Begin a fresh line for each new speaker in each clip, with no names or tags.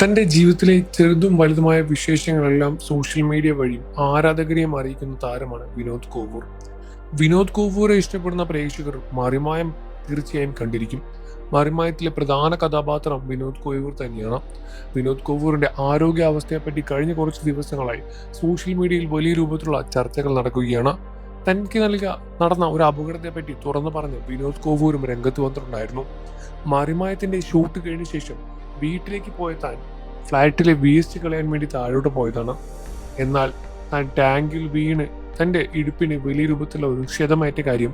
തന്റെ ജീവിതത്തിലെ ചെറുതും വലുതുമായ വിശേഷങ്ങളെല്ലാം സോഷ്യൽ മീഡിയ വഴിയും ആരാധകരെയും അറിയിക്കുന്ന താരമാണ് വിനോദ് കോവൂർ. വിനോദ് കോവൂരെ ഇഷ്ടപ്പെടുന്ന പ്രേക്ഷകർ മറിമായം തീർച്ചയായും കണ്ടിരിക്കും. മറിമായത്തിലെ പ്രധാന കഥാപാത്രം വിനോദ് കോവൂർ തന്നെയാണ്. വിനോദ് കോവൂറിന്റെ ആരോഗ്യാവസ്ഥയെപ്പറ്റി കഴിഞ്ഞ കുറച്ച് ദിവസങ്ങളായി സോഷ്യൽ മീഡിയയിൽ വലിയ രൂപത്തിലുള്ള ചർച്ചകൾ നടക്കുകയാണ്. തനിക്ക് നടന്ന ഒരു അപകടത്തെപ്പറ്റി തുറന്നു പറഞ്ഞ് വിനോദ് കോവൂരും രംഗത്ത് വന്നിട്ടുണ്ടായിരുന്നു. മറിമായത്തിന്റെ ഷൂട്ട് കഴിഞ്ഞ ശേഷം വീട്ടിലേക്ക് പോയ താൻ ഫ്ലാറ്റിലെ വേസ്റ്റ് കളയാൻ വേണ്ടി താഴോട്ട് പോയതാണ്. എന്നാൽ താൻ ടാങ്കിൽ വീണ് തന്റെ ഇടുപ്പിന് വലിയ രൂപത്തിലുള്ള ഒരു ക്ഷതമേറ്റ കാര്യം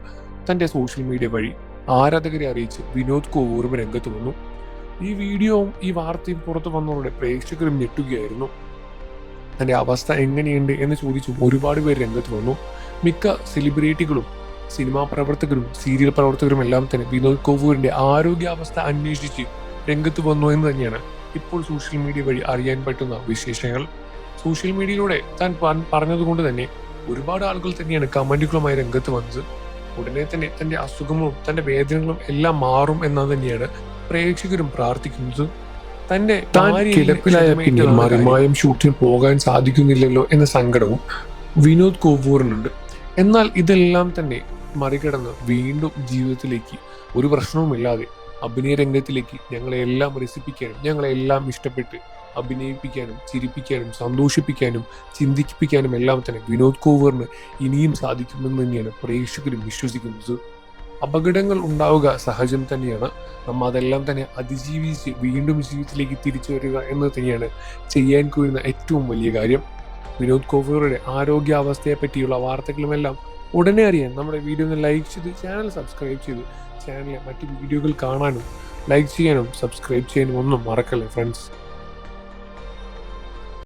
തന്റെ സോഷ്യൽ മീഡിയ വഴി ആരാധകരെ അറിയിച്ച് വിനോദ് കോവൂറും രംഗത്ത് വന്നു. ഈ വീഡിയോവും ഈ വാർത്തയും പുറത്തു വന്നതോടെ പ്രേക്ഷകരും ഞെട്ടുകയായിരുന്നു. തന്റെ അവസ്ഥ എങ്ങനെയുണ്ട് എന്ന് ചോദിച്ചും ഒരുപാട് പേര് രംഗത്ത് വന്നു. മിക്ക സെലിബ്രിറ്റികളും, സിനിമാ പ്രവർത്തകരും, സീരിയൽ പ്രവർത്തകരും എല്ലാം തന്നെ വിനോദ് കോവൂരിന്റെ ആരോഗ്യാവസ്ഥ അന്വേഷിച്ച് രംഗത്ത് വന്നു എന്ന് തന്നെയാണ് ഇപ്പോൾ സോഷ്യൽ മീഡിയ വഴി അറിയാൻ പറ്റുന്ന വിശേഷങ്ങൾ. സോഷ്യൽ മീഡിയയിലൂടെ താൻ പറഞ്ഞതുകൊണ്ട് തന്നെ ഒരുപാട് ആളുകൾ തന്നെയാണ് കമന്റുകളുമായി രംഗത്ത് വന്നത്. ഉടനെ തന്നെ തന്റെ അസുഖങ്ങളും തന്റെ വേദനകളും എല്ലാം മാറും എന്ന് തന്നെയാണ് പ്രേക്ഷകരും പ്രാർത്ഥിക്കുന്നത്. തന്റെ കിടപ്പിലായ പിന്നെ മറിമായം ഷൂട്ടിന് പോകാൻ സാധിക്കുന്നില്ലല്ലോ എന്ന സങ്കടവും വിനോദ് കോവൂറിനുണ്ട്. എന്നാൽ ഇതെല്ലാം തന്നെ മറികടന്ന് വീണ്ടും ജീവിതത്തിലേക്ക് ഒരു പ്രശ്നവുമില്ലാതെ അഭിനയ രംഗത്തിലേക്ക് ഞങ്ങളെ എല്ലാം രസിപ്പിക്കാനും ഞങ്ങളെ എല്ലാം ഇഷ്ടപ്പെട്ട് അഭിനയിപ്പിക്കാനും ചിരിപ്പിക്കാനും സന്തോഷിപ്പിക്കാനും ചിന്തിപ്പിക്കാനും എല്ലാം തന്നെ വിനോദ് കോവൂറിന് ഇനിയും സാധിക്കുമെന്ന് തന്നെയാണ് പ്രേക്ഷകരും വിശ്വസിക്കുന്നത്. അപകടങ്ങൾ ഉണ്ടാവുക സഹജം തന്നെയാണ്. നമ്മൾ അതെല്ലാം തന്നെ അതിജീവിച്ച് വീണ്ടും ജീവിതത്തിലേക്ക് തിരിച്ചു വരിക എന്ന് തന്നെയാണ് ചെയ്യാൻ കഴിയുന്ന ഏറ്റവും വലിയ കാര്യം. വിനോദ് കോവൂറിന്റെ ആരോഗ്യാവസ്ഥയെ പറ്റിയുള്ള വാർത്തകളുമെല്ലാം ഉടനെ അറിയാൻ നമ്മുടെ വീഡിയോ ഒന്ന് ലൈക്ക് ചെയ്ത് ചാനൽ സബ്സ്ക്രൈബ് ചെയ്ത് ചാനലിലെ മറ്റ് വീഡിയോകൾ കാണാനും ലൈക്ക് ചെയ്യാനും സബ്സ്ക്രൈബ് ചെയ്യാനും ഒന്നും മറക്കല്ലേ ഫ്രണ്ട്സ്.